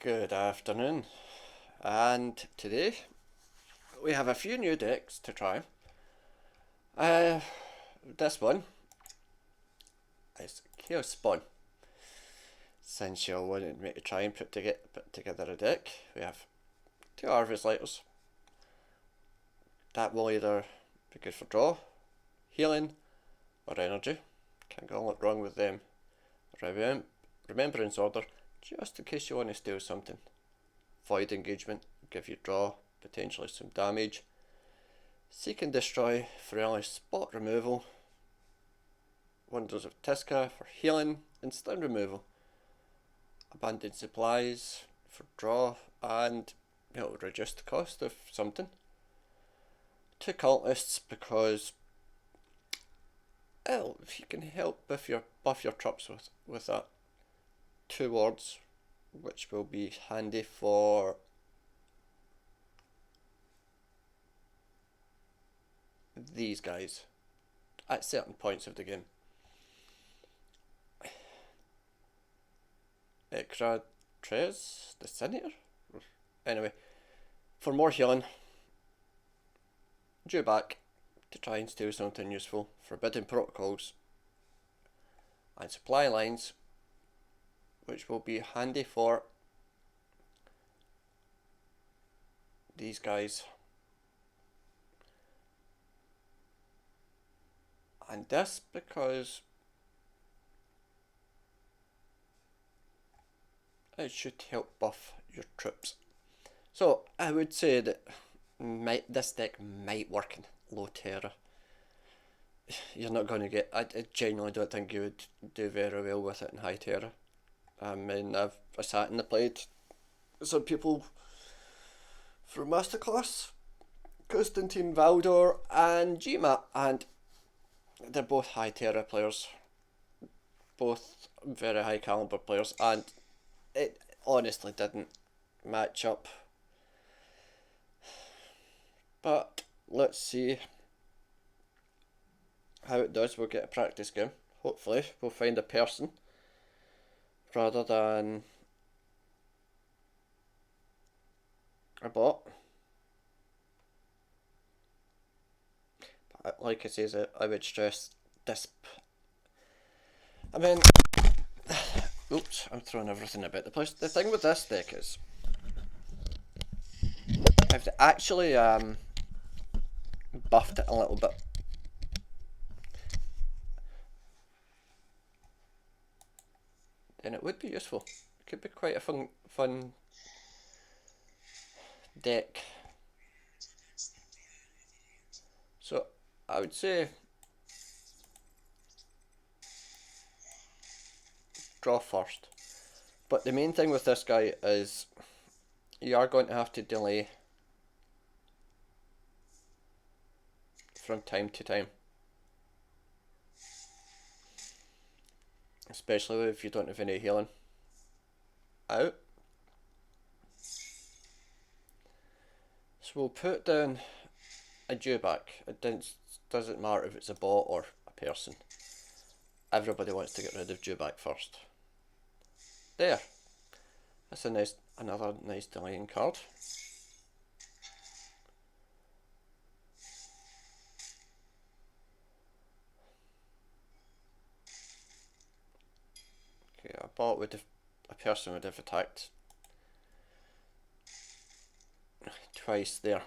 Good afternoon, and today we have a few new decks to try. Uh, this one is Chaos Spawn. Since you wanted me to try and put together a deck, we have two Harvest Lighters. That will either be good for draw, healing, or energy. Can't go wrong with them. Remembrance Order, just in case you want to steal something. Void Engagement, give you draw, potentially some damage. Seek and Destroy for early spot removal. Wonders of Tiska for healing and stun removal. Abandoned Supplies for draw, and it'll reduce the cost of something. Two Cultists because you can help buff your troops with that. Two Wards, which will be handy for these guys at certain points of the game. Trez, the Senator? Anyway, for more healing, due back to try and steal something useful. Forbidden Protocols and Supply Lines, which will be handy for these guys. And this because it should help buff your troops. So I would say that this deck might work in low terra. You're not going to get. I genuinely don't think you would do very well with it in high terra. I mean, I've sat and played some people from Masterclass, Constantine Valdor and GMAT, and they're both high terra players, both very high caliber players, and it honestly didn't match up. But let's see how it does. We'll get a practice game. Hopefully we'll find a person rather than a bot. But like I say, I would stress this. I mean, oops, I'm throwing everything about the place. The thing with this deck is, I've actually buffed it a little bit. Then it would be useful. It could be quite a fun deck. So I would say draw first. But the main thing with this guy is you are going to have to delay from time to time. Especially if you don't have any healing out. So we'll put down a dewback. It doesn't matter if it's a bot or a person. Everybody wants to get rid of dewback first. There. That's another nice delaying card. Okay, a person would have attacked twice there.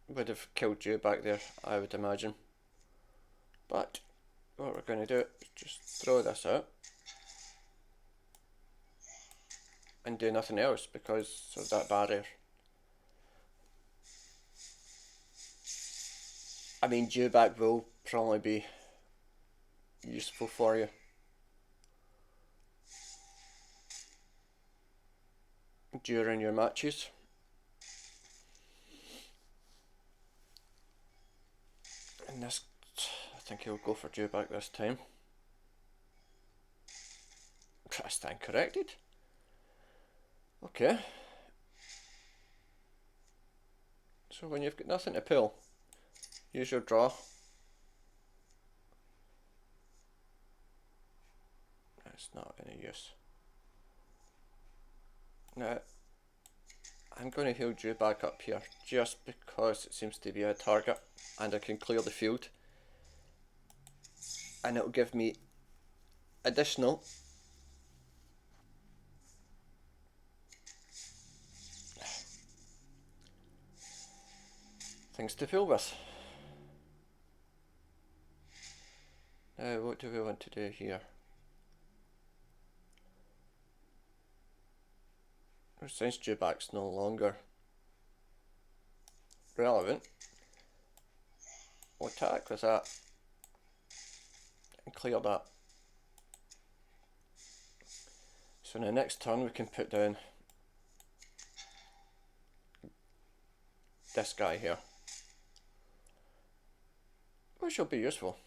Would have killed you back there, I would imagine. But what we're going to do is just throw this out and do nothing else because of that barrier. I mean, dewback will probably be useful for you. During your matches. And this, I think he'll go for dewback this time. I stand corrected. Okay. So when you've got nothing to pull, use your draw. It's not any use. Now, I'm going to heal you back up here just because it seems to be a target and I can clear the field. And it'll give me additional things to fill with. Now, what do we want to do here? Since dewback's no longer relevant, we'll attack with that and clear that. So in the next turn we can put down this guy here, which will be useful.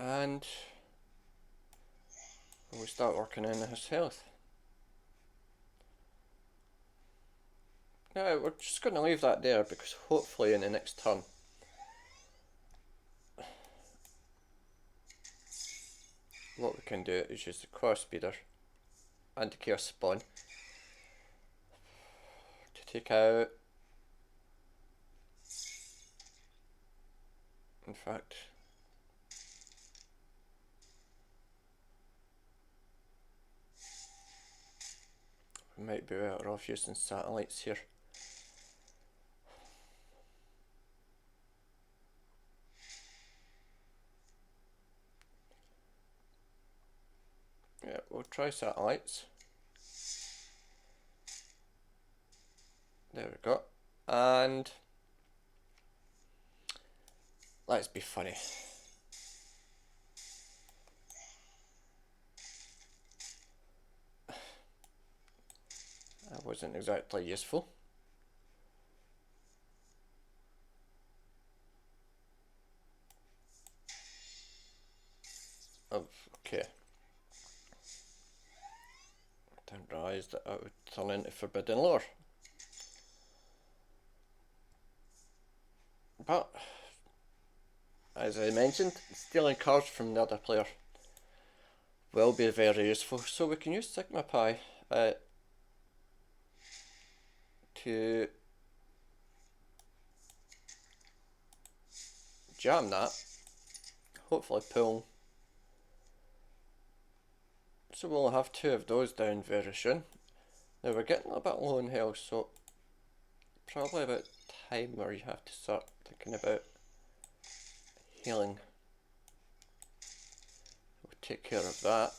And we'll start working on his health. Now we're just going to leave that there because hopefully in the next turn what we can do is use the cross speeder and the chaos spawn to take out, in fact, we might be better off using satellites here. Yeah, we'll try satellites. There we go. And let's be funny. That wasn't exactly useful. Oh, okay. I didn't realise that it would turn into forbidden lore. But, as I mentioned, stealing cards from the other player will be very useful. So we can use Sigma Pi to jam that, hopefully pull. So we'll have two of those down very soon. Now we're getting a bit low in health, so probably about time where you have to start thinking about healing. We'll take care of that.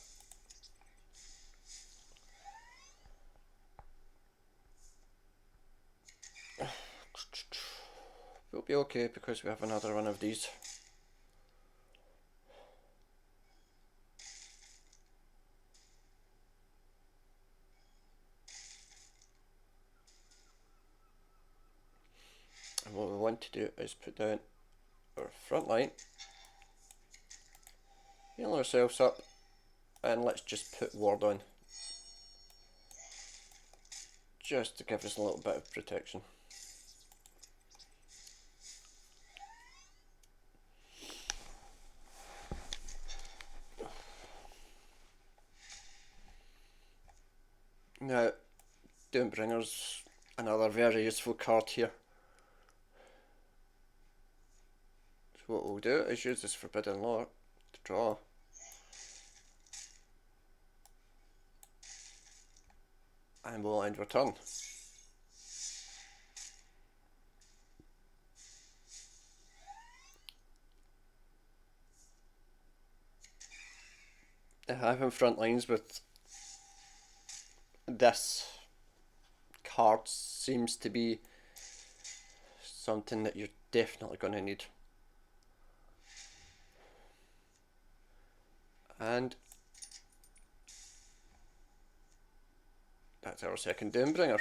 We'll be okay because we have another one of these. And what we want to do is put down our front line, heal ourselves up, and let's just put ward on, just to give us a little bit of protection. Now, Doombringer's another very useful card here. So what we'll do is use this Forbidden Lore to draw. And we'll end our turn. Having front lines with this card seems to be something that you're definitely going to need. And that's our second Doombringer.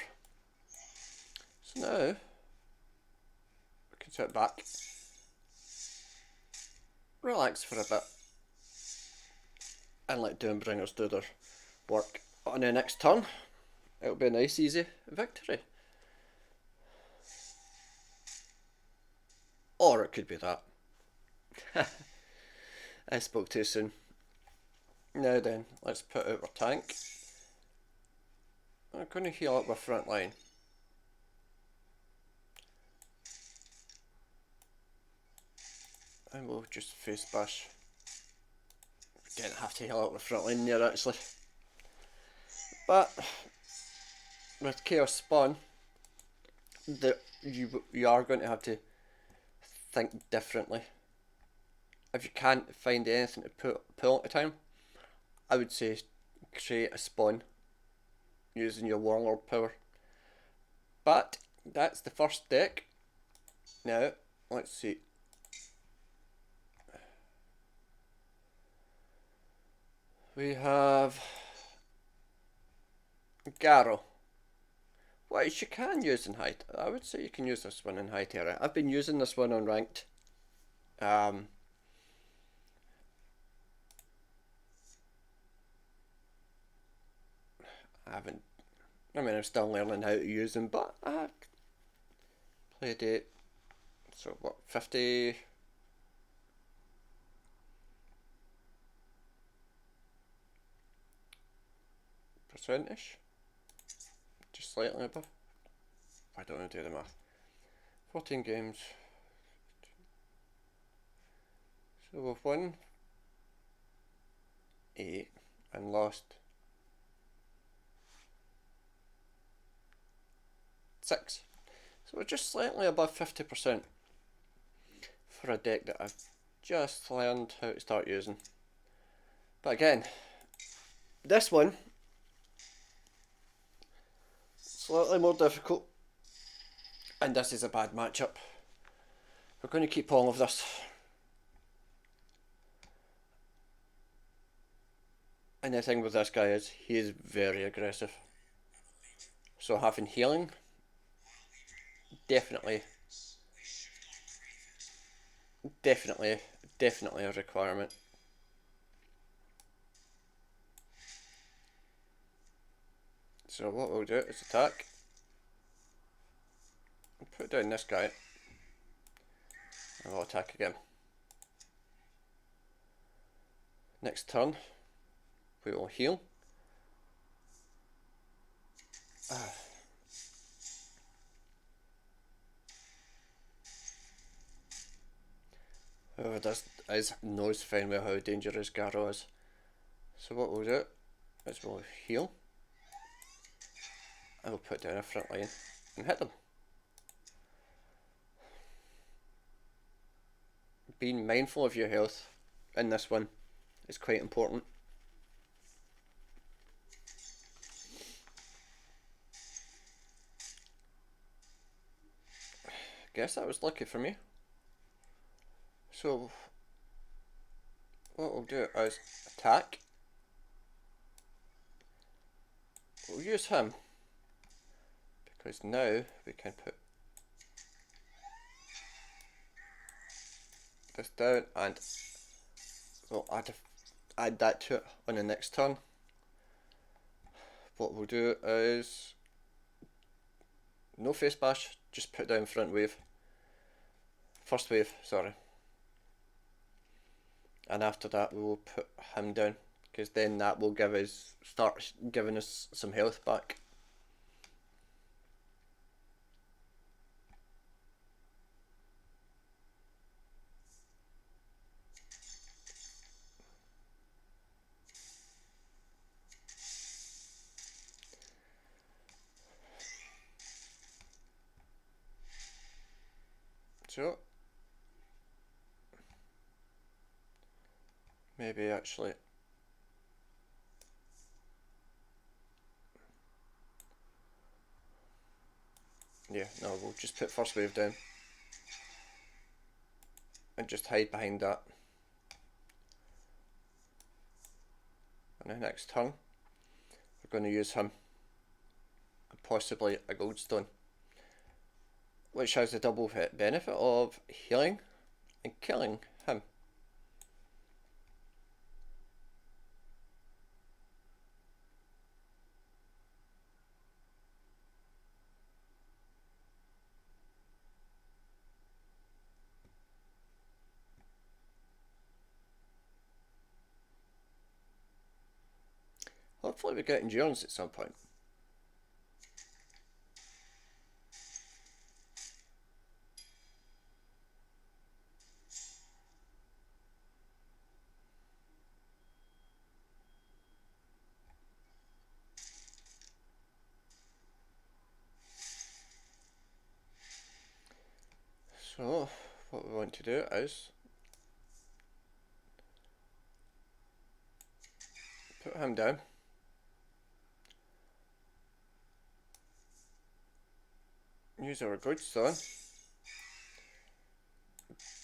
So now we can sit back, relax for a bit, and let Doombringers do their work. On the next turn, it'll be a nice easy victory. Or it could be that. I spoke too soon. Now then, let's put out our tank. I'm going to heal up our front line. And we'll just face bash. We didn't have to heal up the front line there actually. But with Chaos Spawn, you are going to have to think differently. If you can't find anything to pull at a time, I would say create a spawn using your Warlord power. But that's the first deck. Now, let's see. We have Garro, which you can use in high. I would say you can use this one in high terra. I've been using this one on ranked. I haven't. I mean, I'm still learning how to use them, but I played it. So what, 50? %ish? Just slightly above. I don't want to do the math. 14 games. So we've won 8 and lost 6. So we're just slightly above 50% for a deck that I've just learned how to start using. But again, this one, slightly more difficult, and this is a bad matchup. We're going to keep all of this. And the thing with this guy is, he is very aggressive. So having healing, definitely a requirement. So what we'll do is attack. Put down this guy. And we'll attack again. Next turn, we will heal. Whoever does knows fine well how dangerous Garro is. So what we'll do is we'll heal. I will put down a front line and hit them. Being mindful of your health in this one is quite important. Guess that was lucky for me. So what we'll do is attack. We'll use him because now we can put this down and we'll add that to it on the next turn. What we'll do is no face bash, just put down front wave. First wave, sorry. And after that we will put him down, because then that will start giving us some health back. So maybe actually yeah, no, we'll just put first wave down and just hide behind that. And the next turn we're going to use him and possibly a goldstone, which has the double hit benefit of healing and killing him. Hopefully we get endurance at some point. So, what we want to do is put him down. Use our good stone.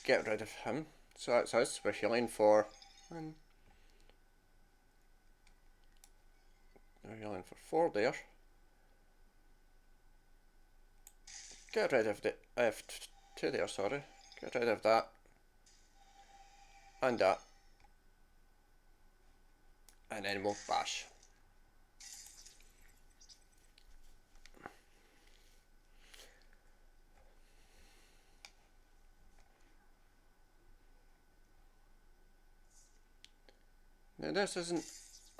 Get rid of him. So that's us. We're healing for... we're healing for 4 there. Get rid of the F2 there, sorry. Get rid of that. And that. And then we'll bash. Now this isn't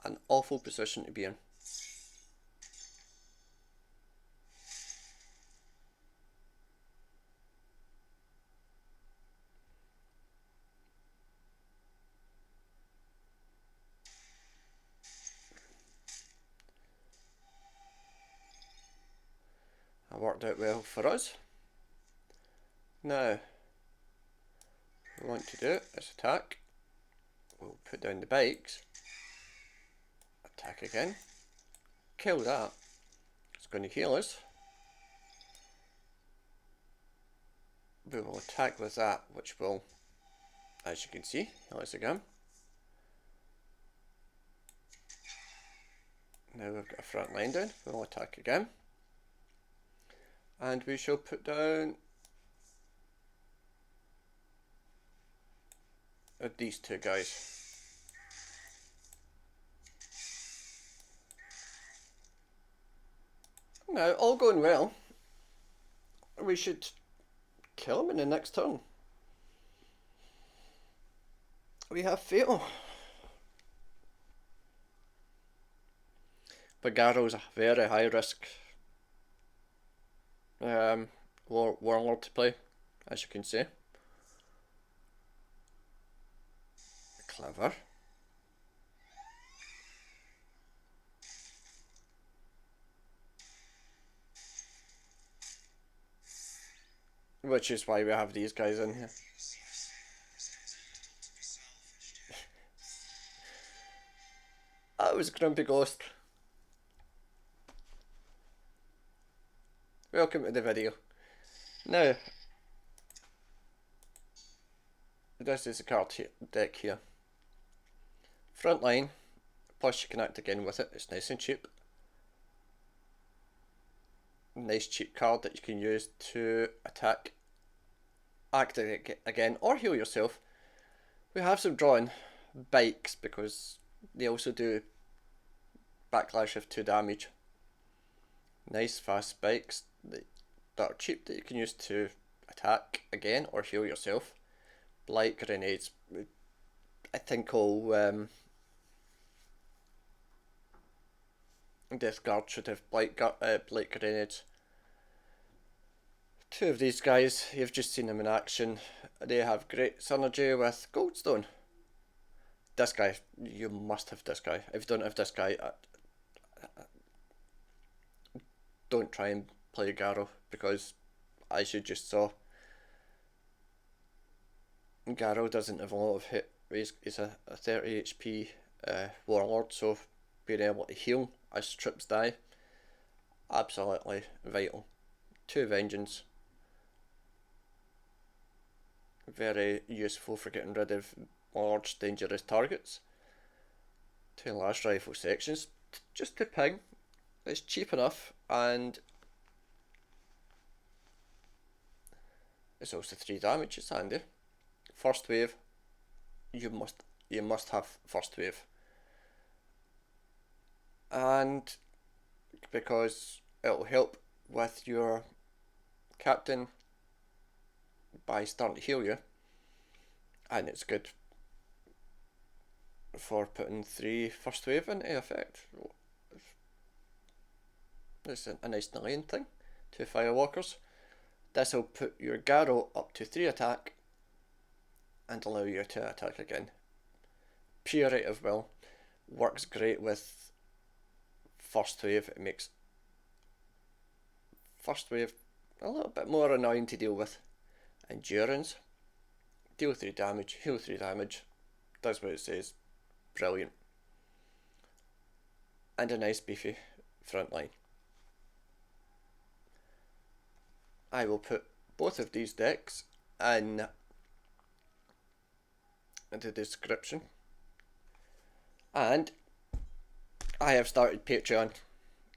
an awful position to be in. That worked out well for us. Now, what we want to do is attack. We'll put down the bikes. Attack again. Kill that. It's going to heal us. We will attack with that, which will, as you can see, heal us again. Now we've got a front line down. We'll attack again. And we shall put down these two guys. Now, all going well, we should kill him in the next turn. We have fatal. But Garro's a very high risk warlord to play, as you can see. Clever. Which is why we have these guys in here. That was Grumpy Ghost. Welcome to the video. Now, this is the card deck here. Frontline, plus you can act again with it. It's nice and cheap. Nice cheap card that you can use to attack, act again, or heal yourself. We have some drawing bikes because they also do backlash of 2 damage. Nice fast bikes that are cheap that you can use to attack again or heal yourself. Blight grenades, I think all Death Guard should have blight grenades. 2 of these guys, you've just seen them in action. They have great synergy with Goldstone. This guy, you must have this guy. If you don't have this guy, don't try and play Garro, because as you just saw, Garro doesn't have a lot of hit. He's a 30 HP warlord, so being able to heal as troops die, absolutely vital. 2 vengeance, very useful for getting rid of large dangerous targets. 2 last rifle sections, just to ping. It's cheap enough, and it's also 3 damage. It's handy. First wave, you must have first wave, and because it'll help with your captain by starting to heal you, and it's good for putting 3 first wave into effect. It's a nice delaying thing. 2 firewalkers. This will put your Garro up to 3 attack and allow you to attack again. Pure rate of will. Works great with first wave. It makes first wave a little bit more annoying to deal with. Endurance. Deal 3 damage, heal 3 damage. Does what it says. Brilliant. And a nice beefy front line. I will put both of these decks in the description. And I have started Patreon,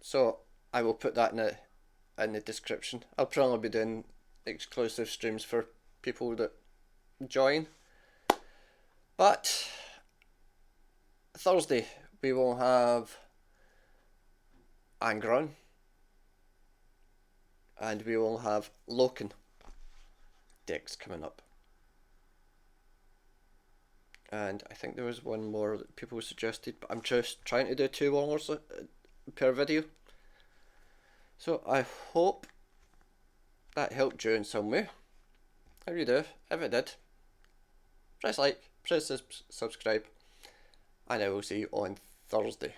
so I will put that in the description. I'll probably be doing exclusive streams for people that join. But Thursday we will have Angron. And we will have Loken decks coming up. And I think there was one more that people suggested, but I'm just trying to do 2 wallers per video. So I hope that helped you in some way. How you do? If it did, press like, press subscribe, and I will see you on Thursday.